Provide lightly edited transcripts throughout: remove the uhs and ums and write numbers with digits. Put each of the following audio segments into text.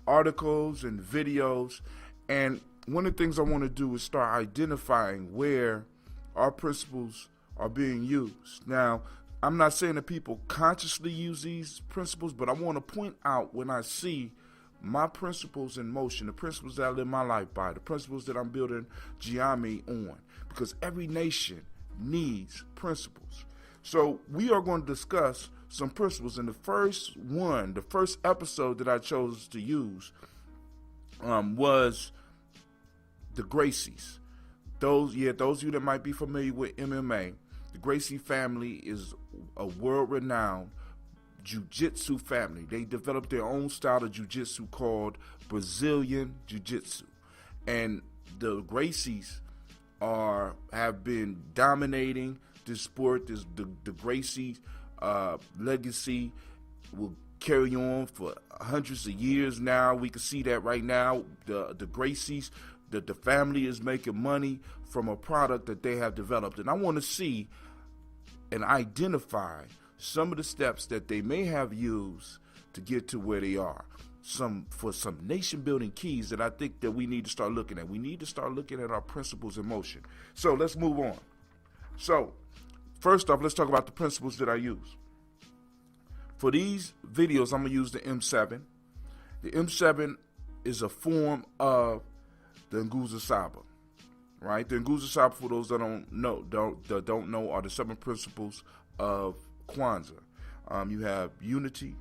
articles and videos. And one of the things I want to do is start identifying where our principles are being used. Now, I'm not saying that people consciously use these principles, but I want to point out when I see my principles in motion, the principles that I live my life by, the principles that I'm building Giami on, because every nation needs principles. So we are going to discuss some principles. And the first episode that I chose to use was the Gracies. Those of you that might be familiar with MMA, the Gracie family is a world-renowned jiu-jitsu family. They developed their own style of jiu-jitsu called Brazilian jiu-jitsu. And the Gracies have been dominating this sport. The Gracie legacy will carry on for hundreds of years now. We can see that right now. The Gracies, the family is making money from a product that they have developed. And I want to see and identify some of the steps that they may have used to get to where they are. Some nation building keys that I think that we need to start looking at. We need to start looking at our principles in motion. So let's move on. So first off, let's talk about the principles that I use. For these videos, I'm going to use the M7. The M7 is a form of the Nguzo Saba, right? The Nguzo Saba, for those that don't know, are the 7 principles of Kwanzaa. You have unity,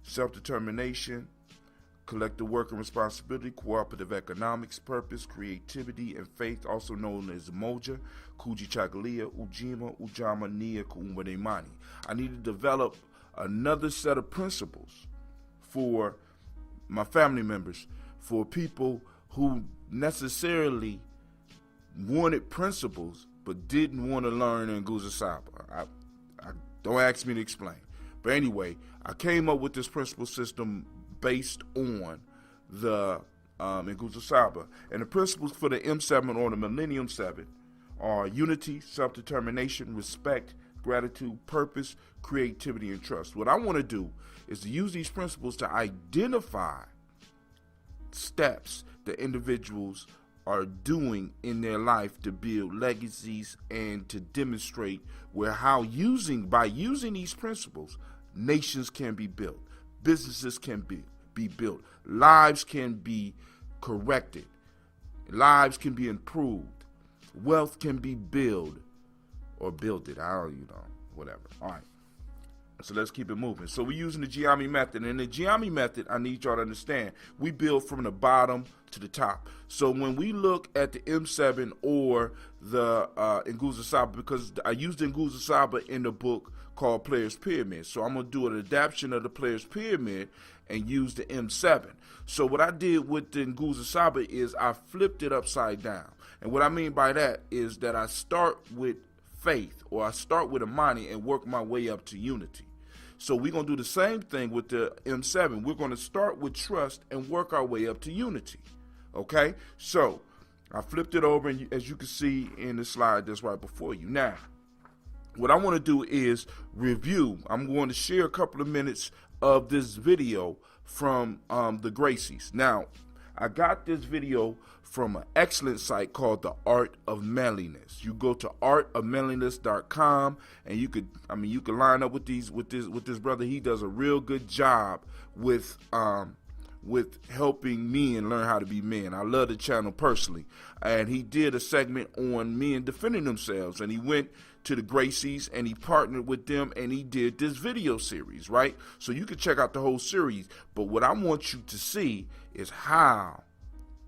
self-determination, collective work and responsibility, cooperative economics, purpose, creativity, and faith, also known as Moja, Kujichagulia, Ujima, Ujama, Nia, Kuumbanemani. I need to develop another set of principles for my family members, for people who necessarily wanted principles but didn't want to learn in Nguzo Saba. Don't ask me to explain. But anyway, I came up with this principle system based on the Nguzo Saba. And the principles for the M7 or the Millennium 7 are unity, self-determination, respect, gratitude, purpose, creativity, and trust. What I want to do is to use these principles to identify steps that individuals are doing in their life to build legacies and to demonstrate by using these principles, nations can be built, businesses can be built, lives can be corrected, lives can be improved, wealth can be built or builded. Whatever. All right. So let's keep it moving. So we're using the Giami method. And the Giami method, I need y'all to understand, we build from the bottom to the top. So when we look at the M7 or the Nguzo Saba, because I used the Nguzo Saba in the book called Players Pyramid. So I'm going to do an adaptation of the Players Pyramid and use the M7. So what I did with the Nguzo Saba is I flipped it upside down. And what I mean by that is that I start with faith, or I start with Amani and work my way up to unity. So we're going to do the same thing with the M7. We're going to start with trust and work our way up to unity. Okay? So I flipped it over, and as you can see in the slide that's right before you. Now, what I want to do is review. I'm going to share a couple of minutes of this video from the Gracies. Now, I got this video from an excellent site called The Art of Manliness. You go to artofmanliness.com and you could line up with this brother. He does a real good job with helping men learn how to be men. I love the channel personally. And he did a segment on men defending themselves, and he went to the Gracies and he partnered with them and he did this video series, right? So you can check out the whole series. But what I want you to see is how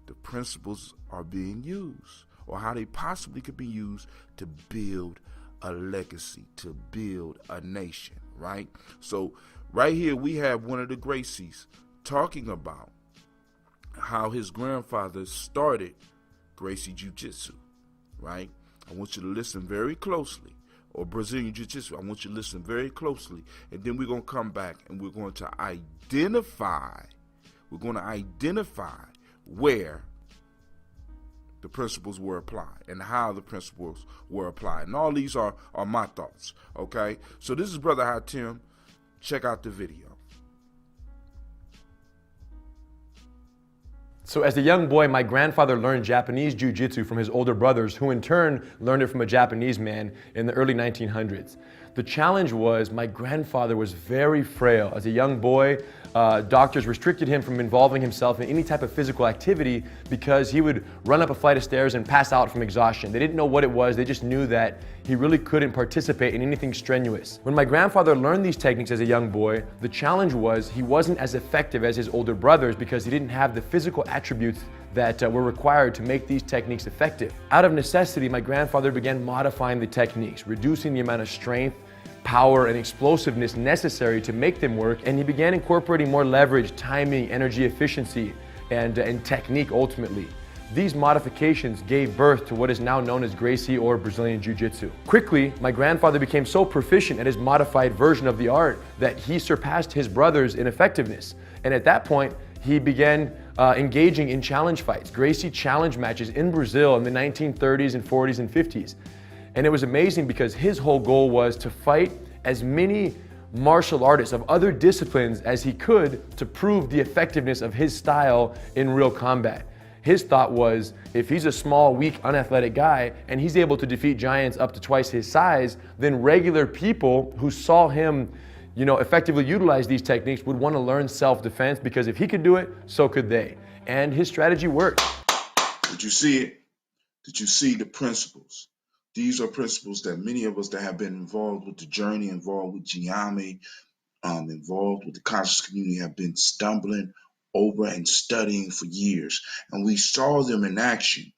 the principles are being used, or how they possibly could be used to build a legacy, to build a nation, right? So right here we have one of the Gracies talking about how his grandfather started Gracie Jiu-Jitsu, right? I want you to listen very closely, or Brazilian Jiu-Jitsu. I want you to listen very closely, and then we're going to come back and we're going to identify where the principles were applied and how the principles were applied. And all these are my thoughts, okay? So this is Brother Hatim. Check out the video. So as a young boy, my grandfather learned Japanese jiu-jitsu from his older brothers, who in turn learned it from a Japanese man in the early 1900s. The challenge was my grandfather was very frail. As a young boy, doctors restricted him from involving himself in any type of physical activity because he would run up a flight of stairs and pass out from exhaustion. They didn't know what it was, they just knew that he really couldn't participate in anything strenuous. When my grandfather learned these techniques as a young boy, the challenge was he wasn't as effective as his older brothers because he didn't have the physical attributes that were required to make these techniques effective. Out of necessity, my grandfather began modifying the techniques, reducing the amount of strength, power, and explosiveness necessary to make them work, and he began incorporating more leverage, timing, energy efficiency, and technique ultimately. These modifications gave birth to what is now known as Gracie or Brazilian Jiu-Jitsu. Quickly, my grandfather became so proficient at his modified version of the art that he surpassed his brothers in effectiveness. And at that point, he began engaging in challenge fights, Gracie challenge matches in Brazil in the 1930s and 40s and 50s. And it was amazing because his whole goal was to fight as many martial artists of other disciplines as he could to prove the effectiveness of his style in real combat. His thought was, if he's a small, weak, unathletic guy and he's able to defeat giants up to twice his size, then regular people who saw him effectively utilize these techniques would want to learn self-defense, because if he could do it, so could they. And his strategy worked. Did you see it? Did you see the principles? These are principles that many of us that have been involved with the journey, involved with Giami, involved with the conscious community have been stumbling over and studying for years. And we saw them in action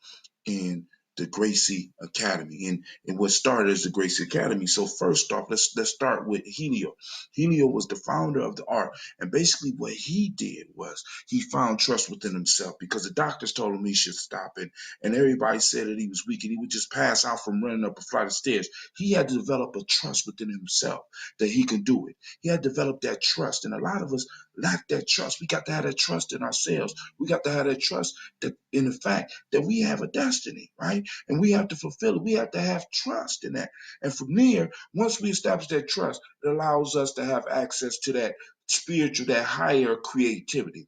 in the Gracie Academy, and what started as the Gracie Academy. So first off, let's start with Helio. Helio was the founder of the art, and basically what he did was he found trust within himself, because the doctors told him he should stop it, and everybody said that he was weak and he would just pass out from running up a flight of stairs. He had to develop a trust within himself that he can do it. He had developed that trust, and a lot of us lack that trust. We got to have that trust in ourselves. We got to have that trust that in the fact that we have a destiny, right? And we have to fulfill it. We have to have trust in that. And from there, once we establish that trust, it allows us to have access to that spiritual, that higher creativity,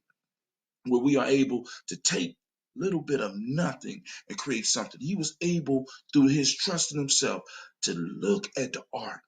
where we are able to take a little bit of nothing and create something. He was able, through his trust in himself, to look at the art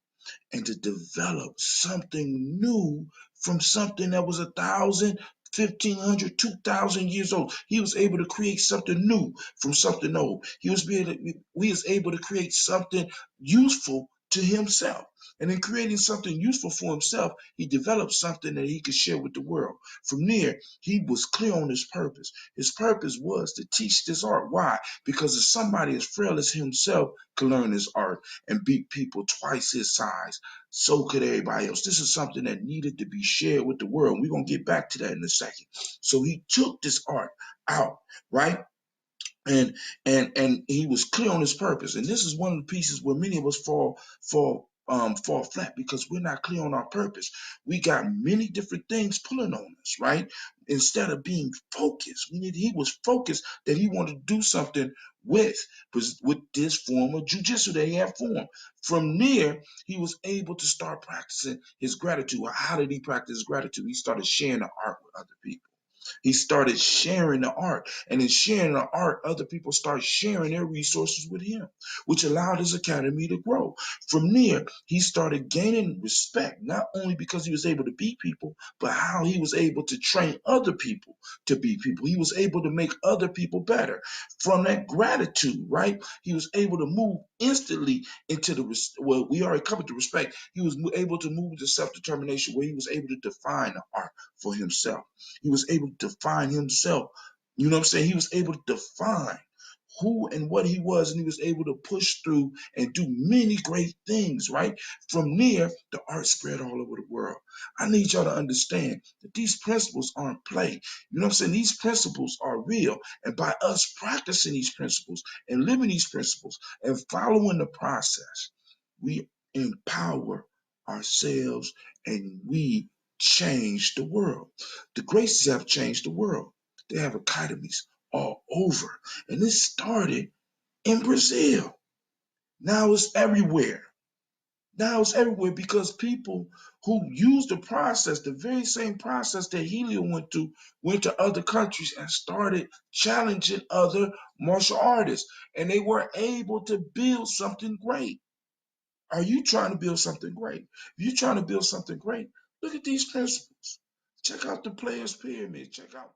and to develop something new from something that was 1,000, 1,500, 2,000 years old. He was able to create something new from something old. He was able to create something useful to himself. And in creating something useful for himself, he developed something that he could share with the world. From there, he was clear on his purpose. His purpose was to teach this art. Why? Because if somebody as frail as himself could learn this art and beat people twice his size, so could everybody else. This is something that needed to be shared with the world. We're going to get back to that in a second. So he took this art out, right? And he was clear on his purpose. And this is one of the pieces where many of us fall flat, because we're not clear on our purpose. We got many different things pulling on us, right? Instead of being focused, he was focused that he wanted to do something with this form of jujitsu that he had formed. From there, he was able to start practicing his gratitude. How did he practice his gratitude? He started sharing the art with other people. He started sharing the art, and in sharing the art, other people start sharing their resources with him, which allowed his academy to grow. From there, he started gaining respect, not only because he was able to beat people, but how he was able to train other people to beat people. He was able to make other people better. From that gratitude, right, he was able to move instantly into well, we already covered the respect. He was able to move to self-determination, where he was able to define the art for himself. He was able to define himself. You know what I'm saying? He was able to define who and what he was, and he was able to push through and do many great things, right? From there, the art spread all over the world. I need y'all to understand that these principles aren't play. You know what I'm saying? These principles are real. And by us practicing these principles and living these principles and following the process, we empower ourselves and we change the world. The Gracies have changed the world. They have academies all over. And this started in Brazil. Now it's everywhere. Now it's everywhere because people who use the process, the very same process that Helio went to other countries and started challenging other martial artists. And they were able to build something great. Are you trying to build something great? If you're trying to build something great, look at these principles. Check out the Players Pyramid. Check out